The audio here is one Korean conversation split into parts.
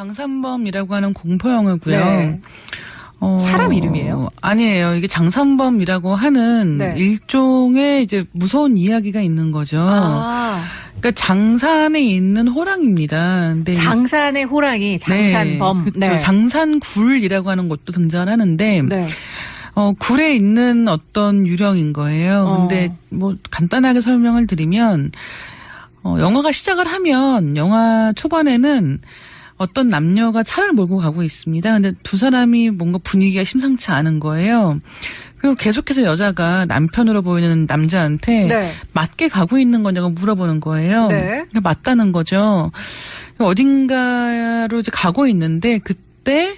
장산범이라고 하는 공포 영화고요. 네. 사람 이름이에요? 아니에요. 이게 장산범이라고 하는 네. 일종의 이제 무서운 이야기가 있는 거죠. 그러니까 장산에 있는 호랑입니다. 근데 장산의 호랑이, 장산범. 네, 그렇죠. 장산굴이라고 하는 것도 등장을 하는데 네. 굴에 있는 어떤 유령인 거예요. 근데 뭐 간단하게 설명을 드리면 영화가 시작을 하면 영화 초반에는 어떤 남녀가 차를 몰고 가고 있습니다. 근데 두 사람이 뭔가 분위기가 심상치 않은 거예요. 그리고 계속해서 여자가 남편으로 보이는 남자한테 네. 맞게 가고 있는 거냐고 물어보는 거예요. 네. 그러니까 맞다는 거죠. 어딘가로 이제 가고 있는데 그때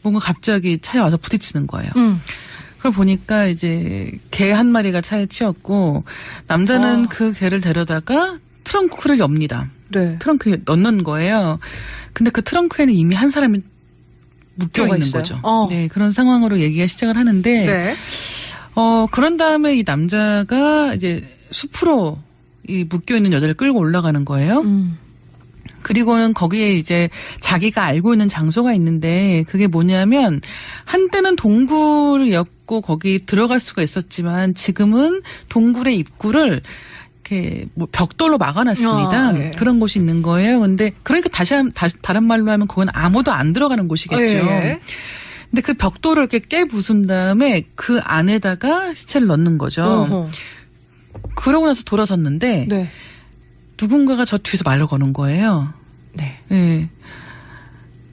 뭔가 갑자기 차에 와서 부딪히는 거예요. 그걸 보니까 이제 개 한 마리가 차에 치였고 남자는 그 개를 데려다가 트렁크를 엽니다. 네. 트렁크에 넣는 거예요. 근데 그 트렁크에는 이미 한 사람이 묶여 있는 거죠. 네, 그런 상황으로 얘기가 시작을 하는데, 네. 그런 다음에 이 남자가 이제 숲으로 이 묶여 있는 여자를 끌고 올라가는 거예요. 그리고는 거기에 이제 자기가 알고 있는 장소가 있는데 그게 뭐냐면 한때는 동굴이었고 거기 들어갈 수가 있었지만 지금은 동굴의 입구를 이렇게 뭐 벽돌로 막아놨습니다. 네. 그런 곳이 있는 거예요. 근데 그러니까 다시 다른 말로 하면 그건 아무도 안 들어가는 곳이겠죠. 네. 근데 그 벽돌을 이렇게 깨부순 다음에 그 안에다가 시체를 넣는 거죠. 그러고 나서 돌아섰는데 네. 누군가가 저 뒤에서 말을 거는 거예요. 네. 네.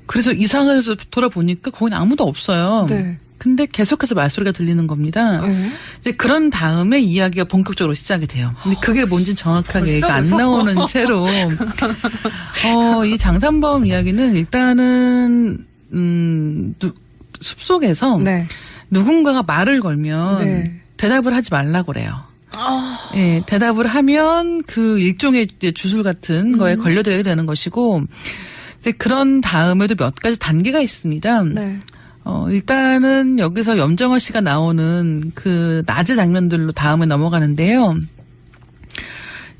그래서 이상해서 돌아보니까 거긴 아무도 없어요. 네. 근데 계속해서 말소리가 들리는 겁니다. 이제 그런 다음에 이야기가 본격적으로 시작이 돼요. 근데 그게 뭔지 정확하게 얘기가 안 나오는 채로 이 장산범 이야기는 일단은 숲속에서 네. 누군가가 말을 걸면 네. 대답을 하지 말라고 그래요. 예, 대답을 하면 그 일종의 이제 주술 같은 거에 걸려들어야 되는 것이고 이제 그런 다음에도 몇 가지 단계가 있습니다. 네. 일단은 여기서 염정아 씨가 나오는 그 낮의 장면들로 다음에 넘어가는데요.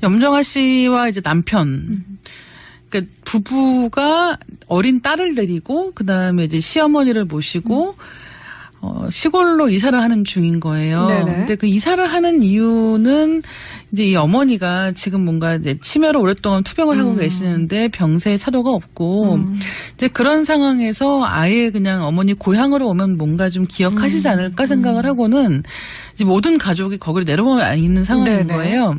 염정아 씨와 이제 남편, 그러니까 부부가 어린 딸을 데리고 그 다음에 이제 시어머니를 모시고 시골로 이사를 하는 중인 거예요. 네네. 근데 그 이사를 하는 이유는 이제 이 어머니가 지금 뭔가 이제 치매로 오랫동안 투병을 하고 계시는데 병세에 차도가 없고 이제 그런 상황에서 아예 그냥 어머니 고향으로 오면 뭔가 좀 기억하시지 않을까 생각을 하고는 이제 모든 가족이 거기로 내려와 있는 상황인 네네. 거예요.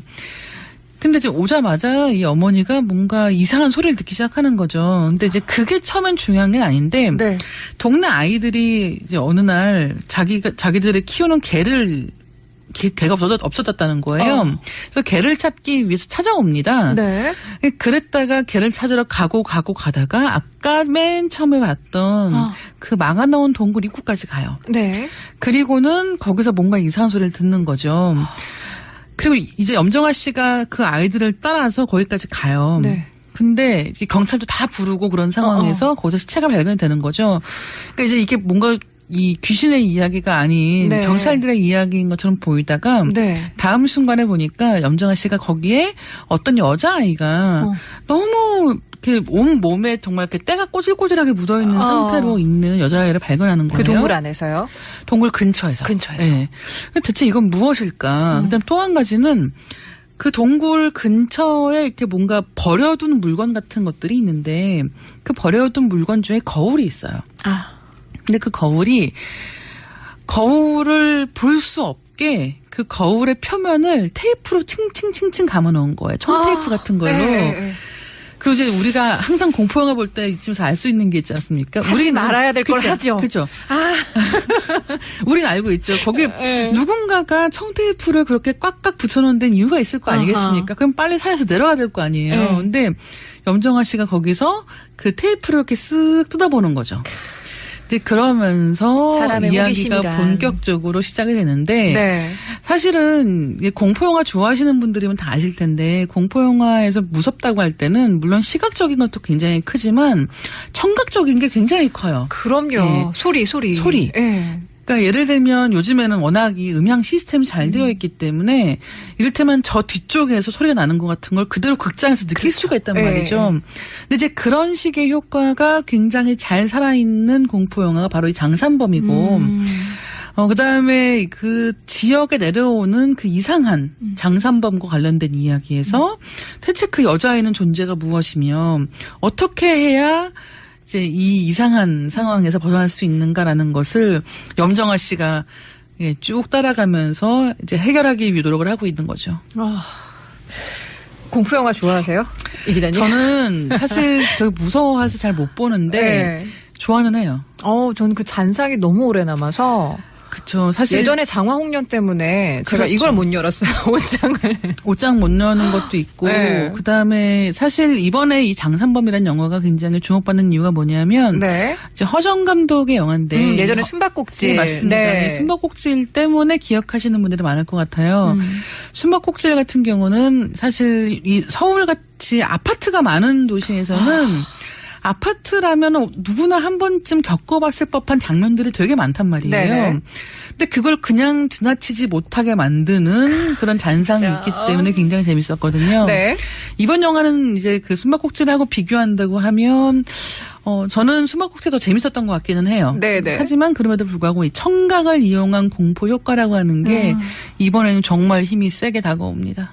근데 이제 오자마자 이 어머니가 뭔가 이상한 소리를 듣기 시작하는 거죠. 근데 이제 그게 처음엔 중요한 게 아닌데 네. 동네 아이들이 이제 어느 날 자기들이 키우는 개가 없어졌다는 거예요. 그래서 개를 찾기 위해서 찾아옵니다. 네. 그랬다가 개를 찾으러 가다가 아까 맨 처음에 봤던 그 막아놓은 동굴 입구까지 가요. 네. 그리고는 거기서 뭔가 이상한 소리를 듣는 거죠. 그리고 이제 염정아 씨가 그 아이들을 따라서 거기까지 가요. 네. 근데 경찰도 다 부르고 그런 상황에서 거기서 시체가 발견이 되는 거죠. 그러니까 이제 이게 뭔가 이 귀신의 이야기가 아닌 네. 경찰들의 이야기인 것처럼 보이다가 네. 다음 순간에 보니까 염정아 씨가 거기에 어떤 여자아이가 너무 이렇게 온 몸에 정말 이렇게 때가 꼬질꼬질하게 묻어있는 상태로 있는 여자아이를 발견하는 거예요. 그 동굴 안에서요? 동굴 근처에서. 네. 대체 이건 무엇일까? 그다음 또 한 가지는 그 동굴 근처에 이렇게 뭔가 버려둔 물건 같은 것들이 있는데 그 버려둔 물건 중에 거울이 있어요. 근데 그 거울을 볼 수 없게 그 거울의 표면을 테이프로 칭칭칭칭 감아놓은 거예요. 청테이프 같은 걸로. 네. 그리고 이제 우리가 항상 공포영화 볼 때 이쯤에서 알 수 있는 게 있지 않습니까? 하지 말아야 될 걸 하죠. 그렇죠. 우리는 알고 있죠. 거기에 누군가가 청테이프를 그렇게 꽉꽉 붙여놓은 데는 이유가 있을 거 아니겠습니까? 그럼 빨리 살에서 내려가야 될 거 아니에요. 근데 염정아 씨가 거기서 그 테이프를 이렇게 쓱 뜯어보는 거죠. 이제 그러면서 이야기가 호기심이란. 본격적으로 시작이 되는데 네. 사실은 공포영화 좋아하시는 분들이면 다 아실 텐데 공포영화에서 무섭다고 할 때는 물론 시각적인 것도 굉장히 크지만 청각적인 게 굉장히 커요. 그럼요. 네. 소리. 소리. 네. 그러니까 예를 들면 요즘에는 워낙 이 음향 시스템이 잘 되어 있기 때문에 이를테면 저 뒤쪽에서 소리가 나는 것 같은 걸 그대로 극장에서 느낄 그렇죠. 수가 있단 말이죠. 근데 이제 그런 식의 효과가 굉장히 잘 살아있는 공포 영화가 바로 이 장산범이고 그다음에 그 지역에 내려오는 그 이상한 장산범과 관련된 이야기에서 대체 그 여자아이는 존재가 무엇이며 어떻게 해야 이제 이 이상한 상황에서 벗어날 수 있는가라는 것을 염정아 씨가 쭉 따라가면서 이제 해결하기 위해 노력을 하고 있는 거죠. 공포 영화 좋아하세요? 이 기자님? 저는 사실 되게 무서워해서 잘 못 보는데 네. 좋아는 해요. 저는 그 잔상이 너무 오래 남아서. 그쵸. 사실 예전에 장화홍련 때문에 제가 그렇죠. 이걸 못 열었어요. 옷장 못 여는 것도 있고 네. 그다음에 사실 이번에 이 장산범이라는 영화가 굉장히 주목받는 이유가 뭐냐면 네. 이제 허정 감독의 영화인데 예전에 숨바꼭질. 네, 맞습니다. 네. 숨바꼭질 때문에 기억하시는 분들이 많을 것 같아요. 숨바꼭질 같은 경우는 사실 이 서울같이 아파트가 많은 도시에서는 아파트라면 누구나 한 번쯤 겪어봤을 법한 장면들이 되게 많단 말이에요. 네네. 근데 그걸 그냥 지나치지 못하게 만드는 그런 잔상이 진짜. 있기 때문에 굉장히 재밌었거든요. 네. 이번 영화는 이제 그 숨바꼭질하고 비교한다고 하면 저는 숨바꼭질이 더 재밌었던 것 같기는 해요. 네네. 하지만 그럼에도 불구하고 이 청각을 이용한 공포 효과라고 하는 게 이번에는 정말 힘이 세게 다가옵니다.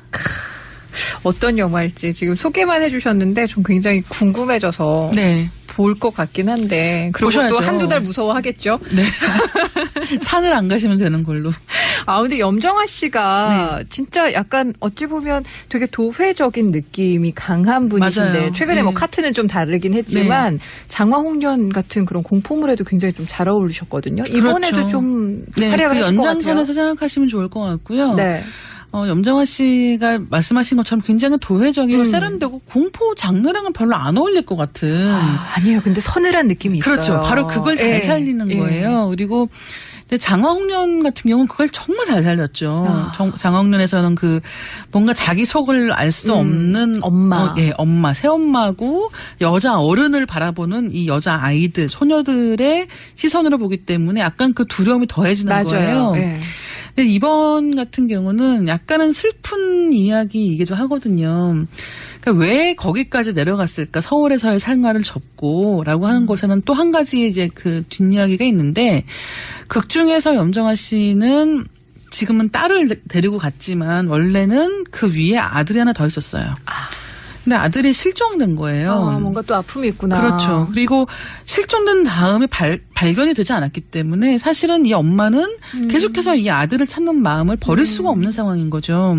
어떤 영화일지 지금 소개만 해주셨는데 좀 굉장히 궁금해져서 네. 볼 것 같긴 한데 그리고 보셔야죠. 또 한두 달 무서워하겠죠. 네. 산을 안 가시면 되는 걸로. 근데 염정아 씨가 진짜 약간 어찌 보면 되게 도회적인 느낌이 강한 분이신데 맞아요. 최근에 네. 뭐 카트는 좀 다르긴 했지만 장화홍련 같은 그런 공포물에도 굉장히 좀 잘 어울리셨거든요. 이번에도 그렇죠. 좀 네, 활약을 그 하실 것 같아요. 연장선에서 생각하시면 좋을 것 같고요. 네. 염정아 씨가 말씀하신 것처럼 굉장히 도회적이고 세련되고 공포 장르랑은 별로 안 어울릴 것 같은. 아니에요. 근데 서늘한 느낌이 있어요. 그렇죠. 바로 그걸 잘 예. 살리는 예. 거예요. 그리고 근데 장화홍련 같은 경우는 그걸 정말 잘 살렸죠. 장화홍련에서는 그 뭔가 자기 속을 알 수 없는 엄마. 엄마, 새엄마고 여자 어른을 바라보는 이 여자 아이들, 소녀들의 시선으로 보기 때문에 약간 그 두려움이 더해지는 맞아요. 거예요. 예. 근데 이번 같은 경우는 약간은 슬픈 이야기이기도 하거든요. 그러니까 왜 거기까지 내려갔을까? 서울에서의 생활을 접고라고 하는 것에는 또 한 가지 이제 그 뒷이야기가 있는데 극 중에서 염정아 씨는 지금은 딸을 데리고 갔지만 원래는 그 위에 아들이 하나 더 있었어요. 근데 아들이 실종된 거예요. 뭔가 또 아픔이 있구나. 그렇죠. 그리고 실종된 다음에 발견이 되지 않았기 때문에 사실은 이 엄마는 계속해서 이 아들을 찾는 마음을 버릴 수가 없는 상황인 거죠.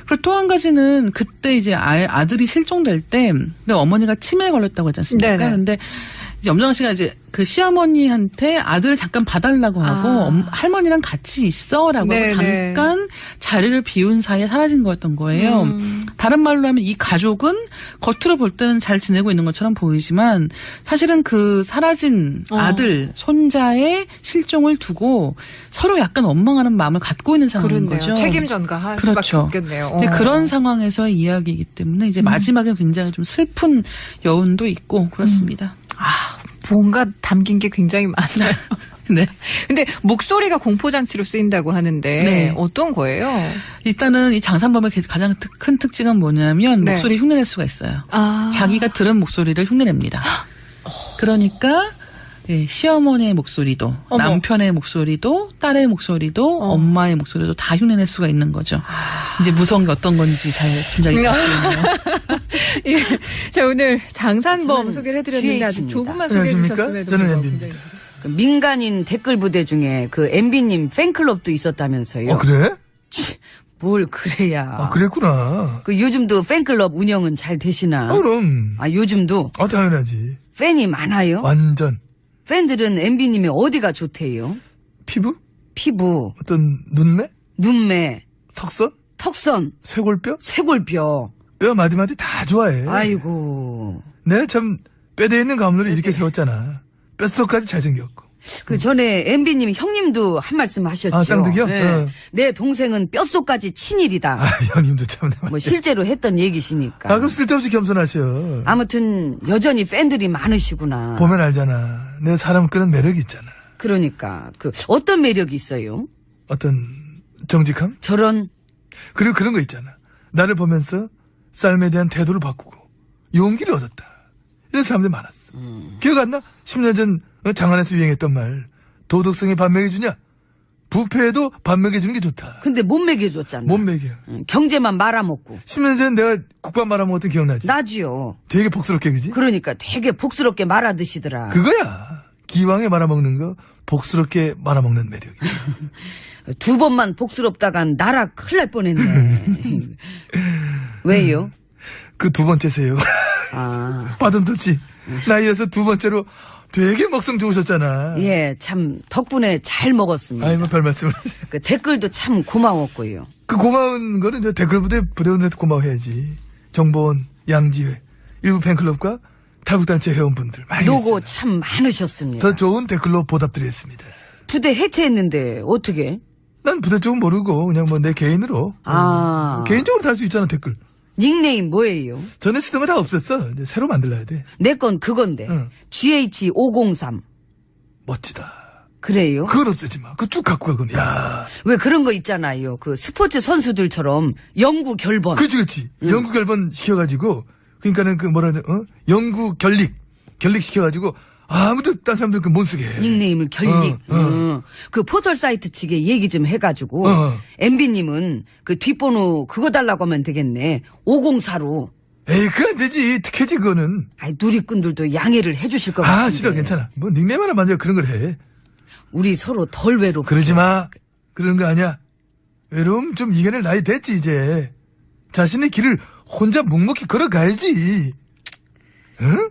그리고 또 한 가지는 그때 이제 아들이 실종될 때 근데 어머니가 치매에 걸렸다고 했지 않습니까? 네네. 근데 이제 염정아 씨가 이제 그 시어머니한테 아들을 잠깐 봐달라고 하고 할머니랑 같이 있어라고 하고 잠깐 자리를 비운 사이에 사라진 거였던 거예요. 다른 말로 하면 이 가족은 겉으로 볼 때는 잘 지내고 있는 것처럼 보이지만 사실은 그 사라진 아들, 손자의 실종을 두고 서로 약간 원망하는 마음을 갖고 있는 상황인 그렇네요. 거죠. 책임 전가할 그렇죠. 수밖에 없겠네요. 근데 그런 상황에서의 이야기이기 때문에 이제 마지막에 굉장히 좀 슬픈 여운도 있고 그렇습니다. 뭔가 담긴 게 굉장히 많아요. 네. 근데 목소리가 공포장치로 쓰인다고 하는데 네. 어떤 거예요? 일단은 이 장산범의 가장 큰 특징은 뭐냐면 네. 목소리 흉내낼 수가 있어요. 자기가 들은 목소리를 흉내냅니다. 그러니까 시어머니의 목소리도 남편의 목소리도 딸의 목소리도 엄마의 목소리도 다 흉내낼 수가 있는 거죠. 이제 무서운 게 어떤 건지 잘 짐작이 가시겠네요. 예. 자, 오늘 장산범 소개를 해드렸는데 아주 GH입니다. 조금만 소개해 주셨음에도 저는 불구하고 MB입니다. 그 민간인 댓글 부대 중에 그 MB님 팬클럽도 있었다면서요. 그래? 뭘 그래야. 그랬구나. 그 요즘도 팬클럽 운영은 잘 되시나? 그럼. 요즘도 당연하지. 팬이 많아요? 완전. 팬들은 MB님이 어디가 좋대요? 피부? 피부, 어떤 눈매? 눈매, 턱선? 턱선, 쇄골뼈? 쇄골뼈. 뼈 마디마디 다 좋아해. 아이고. 내가 참 뼈대 있는 가문으로 이렇게 세웠잖아. 뼛속까지 잘생겼고. 그 전에 MB님 형님도 한 말씀 하셨죠. 쌍둥이요? 네. 내 동생은 뼛속까지 친일이다. 형님도 참. 뭐 실제로 했던 얘기시니까. 가끔 쓸데없이 겸손하셔. 아무튼 여전히 팬들이 많으시구나. 보면 알잖아. 내 사람 끄는 매력이 있잖아. 그러니까 그 어떤 매력이 있어요? 어떤 정직함? 저런 그리고 그런 거 있잖아. 나를 보면서 삶에 대한 태도를 바꾸고 용기를 얻었다. 이런 사람들이 많았어. 기억 안 나? 10년 전 장안에서 유행했던 말. 도덕성에 밥 먹여주냐? 부패에도 밥 먹여주는 게 좋다. 근데 못 먹여줬잖아. 못 먹여. 경제만 말아먹고. 10년 전 내가 국밥 말아먹었던 기억나지? 나지요. 되게 복스럽게 그지? 그러니까 되게 복스럽게 말아드시더라. 그거야. 기왕에 말아먹는 거 복스럽게 말아먹는 매력이. 두 번만 복스럽다간 나라 큰일 날 뻔했네. 왜요? 그 두 번째세요. 아, 받은 도치. 나이에서 두 번째로 되게 먹성 좋으셨잖아. 예, 참 덕분에 잘 먹었습니다. 아이, 뭐 별 말씀을. 그 댓글도 참 고마웠고요. 그 고마운 거는 저 댓글 부대원한테 고마워해야지. 정보원, 양지회, 일부 팬클럽과 탈북단체 회원분들 많이 노고 계시잖아. 참 많으셨습니다. 더 좋은 댓글로 보답드리겠습니다. 부대 해체했는데 어떻게? 난 부대 쪽은 모르고 그냥 뭐 내 개인으로 아, 개인적으로 달 수 있잖아 댓글. 닉네임 뭐예요? 전에 쓰던 거 다 없었어. 이제 새로 만들어야 돼. 내 건 그건데. 응. GH503. 멋지다. 그래요? 그건 없애지 마. 그거 쭉 갖고 가거든. 야, 왜 그런 거 있잖아요. 그 스포츠 선수들처럼 영구 결번. 그렇지. 연구 결번 시켜가지고 그러니까는 그 뭐라 하지? 연구 결릭 시켜가지고 아무도 딴 사람들 그 못 쓰게 해. 닉네임을 결릭. 어. 그 포털 사이트 측에 얘기 좀 해가지고 MB님은 그 뒷번호 그거 달라고 하면 되겠네. 504로. 에이, 그거 안 되지. 특혜지 그거는. 아이 누리꾼들도 양해를 해주실 것 같은데. 아, 싫어. 괜찮아. 뭐 닉네임 하나 만들어 그런 걸 해. 우리 서로 덜 외롭고. 그러지 마. 그런 거 아니야. 외로움 좀 이겨낼 나이 됐지 이제. 자신의 길을 혼자 묵묵히 걸어가야지. 응?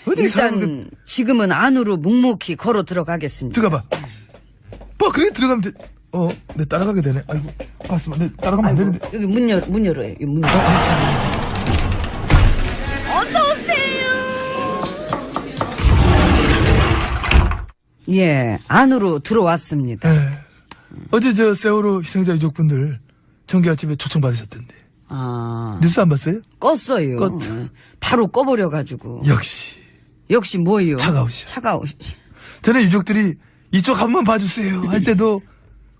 어디 일단 지금은 안으로 묵묵히 걸어 들어가겠습니다. 들어가봐. 뭐 그래 들어가면 돼. 내 따라가게 되네. 아이고, 가만있어. 내 따라가면 안 되는데. 여기 문 열어요. 여기 문 열어. 예, 안으로 들어왔습니다. 예. 어제 저 세월호 희생자 유족분들 청계 아침에 초청 받으셨던데. 아, 뉴스 안 봤어요? 껐어요. 껐. 예. 바로 꺼버려가지고. 역시 뭐요? 차가우셔. 전에 유족들이 이쪽 한번 봐주세요 할 때도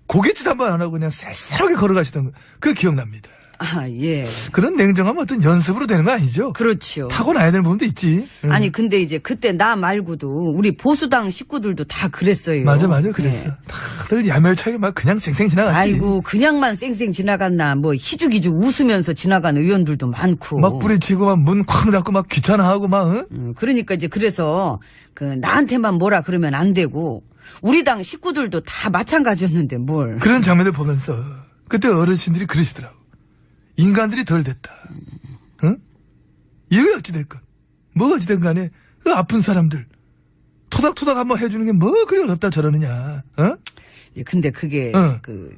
고갯짓 한번 안 하고 그냥 쌀쌀하게 걸어가시던 거 그거 기억납니다. 아, 예. 그런 냉정함은 어떤 연습으로 되는 거 아니죠? 그렇죠. 타고나야 되는 부분도 있지. 응. 아니, 근데 이제 그때 나 말고도 우리 보수당 식구들도 다 그랬어요. 맞아 그랬어. 예. 다들 야멸차게 막 그냥 쌩쌩 지나갔지. 아이고, 그냥만 쌩쌩 지나갔나. 뭐, 희죽희죽 웃으면서 지나간 의원들도 많고. 막 뿌리치고 막 문 쾅 닫고 막 귀찮아하고 막 응? 그러니까 이제 그래서 그 나한테만 뭐라 그러면 안 되고 우리 당 식구들도 다 마찬가지였는데 뭘. 그런 장면을 보면서 그때 어르신들이 그러시더라고. 인간들이 덜 됐다. 응? 이게 어찌됐건 뭐가 어찌된 간에 그 아픈 사람들 토닥토닥 한번 해주는 게 뭐 그리 어렵다 저러느냐. 어? 근데 그게 그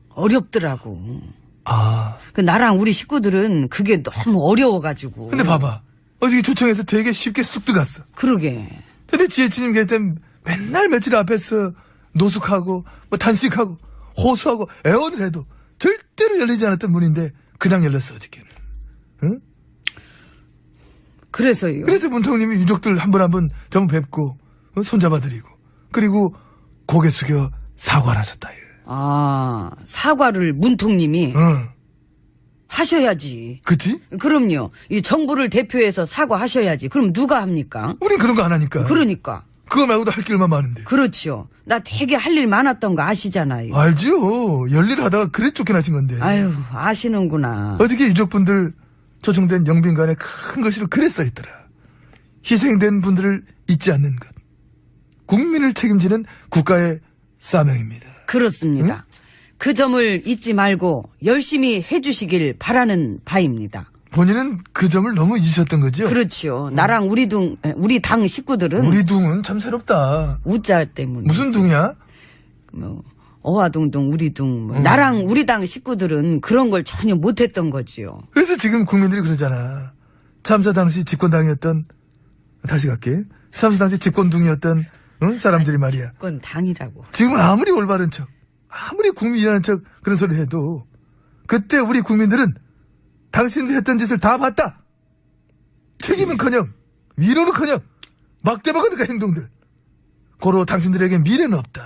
어렵더라고. 아. 그 나랑 우리 식구들은 그게 너무 어려워가지고. 근데 봐봐. 어저께 초청해서 되게 쉽게 쑥 들어갔어. 그러게. 전에 지혜치님 계실 땐 맨날 며칠 앞에서 노숙하고 뭐 단식하고 호소하고 애원을 해도 절대로 열리지 않았던 문인데 그냥 열렸어 어저께는. 응? 그래서요. 그래서 문통님이 유족들 한 분 한 분 전부 뵙고 손잡아드리고 그리고 고개 숙여 사과를 하셨다. 아, 사과를 문통님이 하셔야지. 그치? 그럼요. 이 정부를 대표해서 사과하셔야지. 그럼 누가 합니까? 우린 그런 거 안 하니까. 그러니까. 그거 말고도 할 길만 많은데. 그렇죠. 나 되게 할 일 많았던 거 아시잖아요. 알죠. 열일 하다가 그래 쫓겨나신 건데. 아유, 아시는구나. 어저께 유족분들 초청된 영빈관에 큰 글씨로 그래 써있더라. 희생된 분들을 잊지 않는 것. 국민을 책임지는 국가의 사명입니다. 그렇습니다. 그 점을 잊지 말고 열심히 해주시길 바라는 바입니다. 본인은 그 점을 너무 잊으셨던 거죠? 그렇죠. 나랑 우리 당 식구들은 우리 둥은 참 새롭다. 우자 때문에. 무슨 둥이야? 뭐 어화둥둥 우리둥 뭐. 나랑 우리 당 식구들은 그런 걸 전혀 못했던 거지요. 그래서 지금 국민들이 그러잖아. 참사 당시 집권당이었던 다시 갈게. 참사 당시 집권둥이었던 사람들이 말이야. 그건 당이라고. 지금 아무리 올바른 척, 아무리 국민이라는 척 그런 소리 해도 그때 우리 국민들은 당신들이 했던 짓을 다 봤다. 책임은커녕 위로는커녕 막대먹으니까 행동들. 고로 당신들에게 미래는 없다.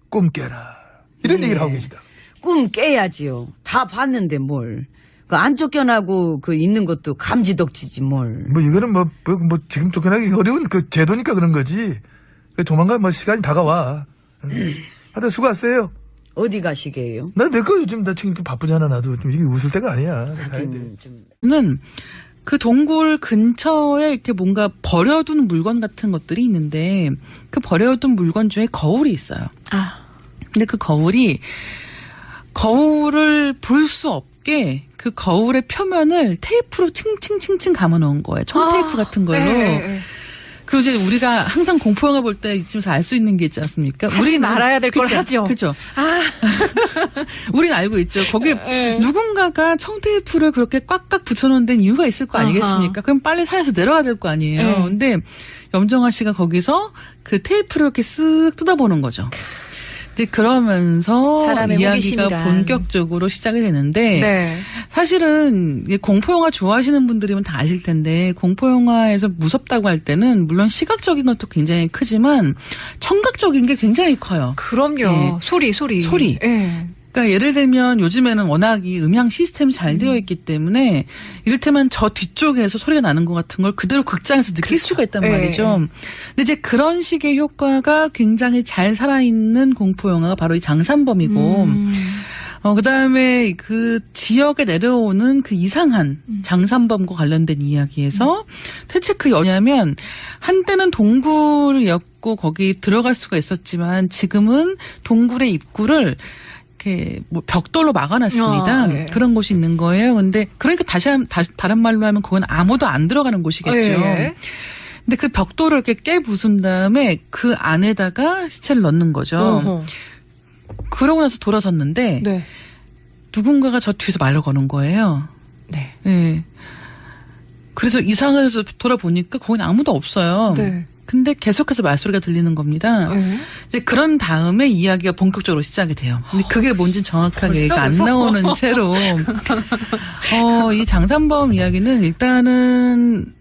꿈 깨라. 이런 네. 얘기를 하고 계시다. 꿈 깨야지요. 다 봤는데 뭘. 그 안 쫓겨나고 그 있는 것도 감지덕지지 뭘. 뭐 이거는 뭐 지금 쫓겨나기 어려운 그 제도니까 그런 거지. 조만간 뭐 시간이 다가와. 하여튼 수고하세요. 어디 가시게요? 나 내 거 요즘 나 지금 바쁘잖아 나도. 좀 이게 웃을 때가 아니야. 좀. 는 그 동굴 근처에 이렇게 뭔가 버려둔 물건 같은 것들이 있는데 그 버려둔 물건 중에 거울이 있어요. 아. 근데 그 거울을 볼 수 없게 그 거울의 표면을 테이프로 칭칭칭칭 감아놓은 거예요. 청테이프 같은 걸로. 네. 그리고 이제 우리가 항상 공포영화 볼 때 이쯤에서 알 수 있는 게 있지 않습니까? 하지 말아야 될 걸 하죠. 그렇죠. 우리는 알고 있죠. 거기에 누군가가 청테이프를 그렇게 꽉꽉 붙여놓은 데는 이유가 있을 거 아니겠습니까? 그럼 빨리 산에서 내려가야 될 거 아니에요. 근데 염정아 씨가 거기서 그 테이프를 이렇게 쓱 뜯어보는 거죠. 이제 그러면서 사람의 이야기가 호기심이란. 본격적으로 시작이 되는데 네. 사실은 공포영화 좋아하시는 분들이면 다 아실 텐데 공포영화에서 무섭다고 할 때는 물론 시각적인 것도 굉장히 크지만 청각적인 게 굉장히 커요. 그럼요. 예. 소리. 예. 그러니까 예를 들면 요즘에는 워낙 이 음향 시스템이 잘 되어 있기 때문에 이를테면 저 뒤쪽에서 소리가 나는 것 같은 걸 그대로 극장에서 느낄 수가 있단 예. 말이죠. 근데 이제 그런 식의 효과가 굉장히 잘 살아있는 공포영화가 바로 이 장산범이고 그다음에 그 지역에 내려오는 그 이상한 장산범과 관련된 이야기에서 대체 그 뭐냐면 한때는 동굴이었고 거기 들어갈 수가 있었지만 지금은 동굴의 입구를 이렇게 뭐 벽돌로 막아놨습니다. 네. 그런 곳이 있는 거예요. 근데 그러니까 다른 말로 하면 그건 아무도 안 들어가는 곳이겠죠. 예. 근데 그 벽돌을 이렇게 깨부순 다음에 그 안에다가 시체를 넣는 거죠. 어허. 그러고 나서 돌아섰는데 네. 누군가가 저 뒤에서 말을 거는 거예요. 네. 네. 그래서 이상해서 돌아보니까 거긴 아무도 없어요. 네. 근데 계속해서 말소리가 들리는 겁니다. 네. 이제 그런 다음에 이야기가 본격적으로 시작이 돼요. 근데 그게 뭔지 정확하게 얘기가 안 나오는 채로 이 장산범 이야기는 일단은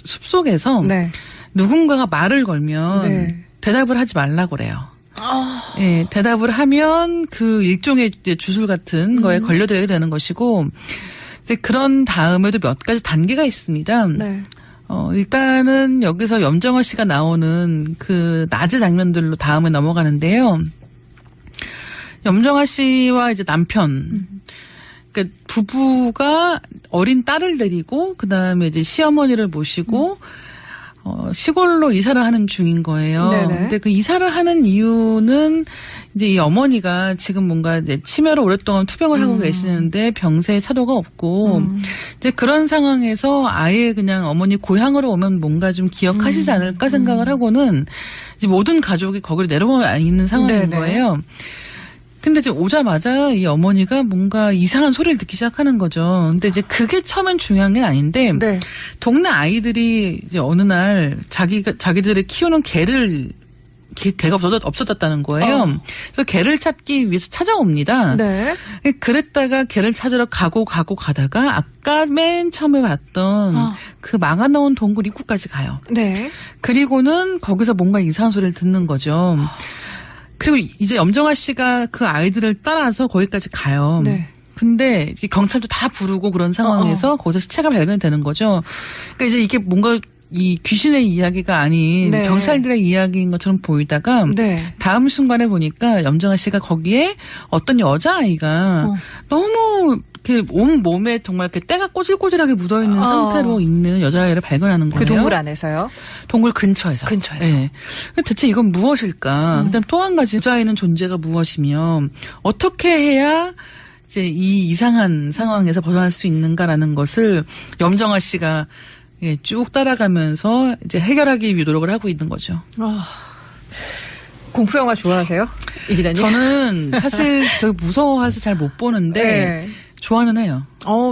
숲속에서 네. 누군가가 말을 걸면 네. 대답을 하지 말라고 그래요. 예, 대답을 하면 그 일종의 이제 주술 같은 거에 걸려들게 되는 것이고 이제 그런 다음에도 몇 가지 단계가 있습니다. 네. 일단은 여기서 염정아 씨가 나오는 그 낮의 장면들로 다음에 넘어가는데요. 염정아 씨와 이제 남편, 그러니까 부부가 어린 딸을 데리고 그 다음에 이제 시어머니를 모시고 시골로 이사를 하는 중인 거예요. 네네. 근데 그 이사를 하는 이유는 이제 이 어머니가 지금 뭔가 이제 치매로 오랫동안 투병을 하고 계시는데 병세에 사도가 없고 이제 그런 상황에서 아예 그냥 어머니 고향으로 오면 뭔가 좀 기억하시지 않을까 생각을 하고는 이제 모든 가족이 거기로 내려와 있는 상황인 네네. 거예요. 근데 이제 오자마자 이 어머니가 뭔가 이상한 소리를 듣기 시작하는 거죠. 근데 이제 그게 처음엔 중요한 게 아닌데 네. 동네 아이들이 이제 어느 날 자기들이 키우는 개가 없어졌다는 거예요. 그래서 개를 찾기 위해서 찾아옵니다. 네. 그랬다가 개를 찾으러 가다가 아까 맨 처음에 봤던 그 막아놓은 동굴 입구까지 가요. 네. 그리고는 거기서 뭔가 이상한 소리를 듣는 거죠. 그리고 이제 염정아 씨가 그 아이들을 따라서 거기까지 가요. 네. 근데 이제 경찰도 다 부르고 그런 상황에서 거기서 시체가 발견이 되는 거죠. 그러니까 이제 이게 뭔가 이 귀신의 이야기가 아닌 네. 경찰들의 이야기인 것처럼 보이다가 네. 다음 순간에 보니까 염정아 씨가 거기에 어떤 여자아이가 너무 이렇게 온 몸에 정말 이렇게 때가 꼬질꼬질하게 묻어있는 상태로 있는 여자아이를 발견하는 거예요. 그 동굴 안에서요? 동굴 근처에서. 네. 대체 이건 무엇일까? 그다음 또 한 가지 여자아이는 존재가 무엇이며 어떻게 해야 이제 이 이상한 상황에서 벗어날 수 있는가라는 것을 염정아 씨가 쭉 따라가면서 이제 해결하기 위해 노력을 하고 있는 거죠. 공포 영화 좋아하세요, 이 기자님? 저는 사실 되게 무서워해서 잘 못 보는데 네. 좋아는 해요.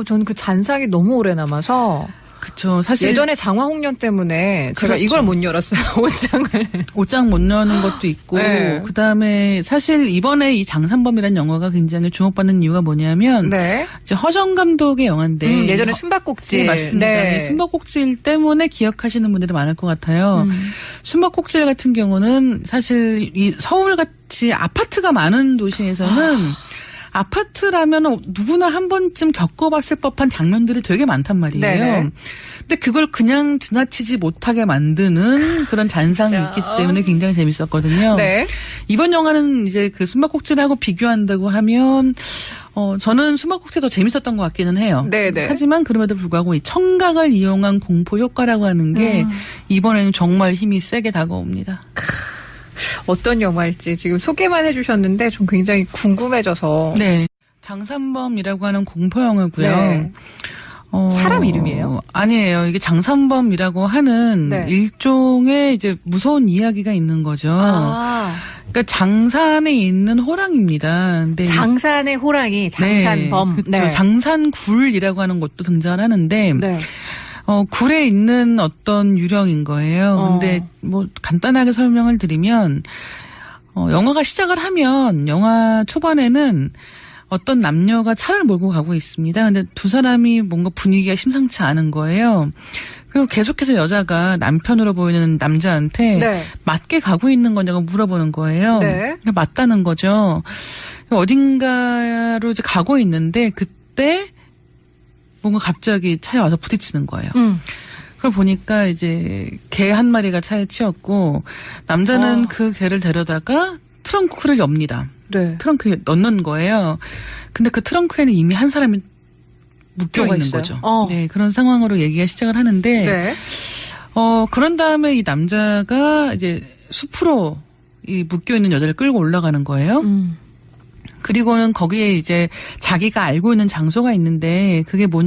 저는 그 잔상이 너무 오래 남아서 그쵸. 사실 예전에 장화홍련 때문에 제가 그렇죠. 이걸 못 열었어요. 옷장을. 옷장 못 여는 것도 있고 네. 그다음에 사실 이번에 이 장산범이라는 영화가 굉장히 주목받는 이유가 뭐냐면 네. 이제 허정 감독의 영화인데 예전에 숨바꼭질. 네, 맞습니다. 네. 이 숨바꼭질 때문에 기억하시는 분들이 많을 것 같아요. 숨바꼭질 같은 경우는 사실 이 서울같이 아파트가 많은 도시에서는 아파트라면 누구나 한 번쯤 겪어봤을 법한 장면들이 되게 많단 말이에요. 네네. 근데 그걸 그냥 지나치지 못하게 만드는 그런 잔상이 진짜. 있기 때문에 굉장히 재밌었거든요. 네. 이번 영화는 이제 그 숨바꼭질하고 비교한다고 하면 저는 숨바꼭질이 더 재밌었던 것 같기는 해요. 네네. 하지만 그럼에도 불구하고 이 청각을 이용한 공포 효과라고 하는 게 이번에는 정말 힘이 세게 다가옵니다. 어떤 영화일지 지금 소개만 해주셨는데 좀 굉장히 궁금해져서. 네. 장산범이라고 하는 공포 영화고요. 네. 사람 이름이에요? 아니에요. 이게 장산범이라고 하는 네. 일종의 이제 무서운 이야기가 있는 거죠. 그러니까 장산에 있는 호랑입니다. 근데 장산의 호랑이, 장산범. 네, 그렇죠. 장산굴이라고 하는 것도 등장을 하는데 네. 굴에 있는 어떤 유령인 거예요. 근데 뭐 간단하게 설명을 드리면 영화가 시작을 하면 영화 초반에는 어떤 남녀가 차를 몰고 가고 있습니다. 근데 두 사람이 뭔가 분위기가 심상치 않은 거예요. 그리고 계속해서 여자가 남편으로 보이는 남자한테 네. 맞게 가고 있는 거냐고 물어보는 거예요. 네. 맞다는 거죠. 어딘가로 이제 가고 있는데 그때 뭔가 갑자기 차에 와서 부딪히는 거예요. 그걸 보니까 이제 개 한 마리가 차에 치였고 남자는 그 개를 데려다가 트렁크를 엽니다. 네. 트렁크에 넣는 거예요. 근데 그 트렁크에는 이미 한 사람이 묶여 있는 있어요? 거죠. 네, 그런 상황으로 얘기가 시작을 하는데 네. 그런 다음에 이 남자가 이제 숲으로 이 묶여 있는 여자를 끌고 올라가는 거예요. 그리고는 거기에 이제 자기가 알고 있는 장소가 있는데 그게 뭐냐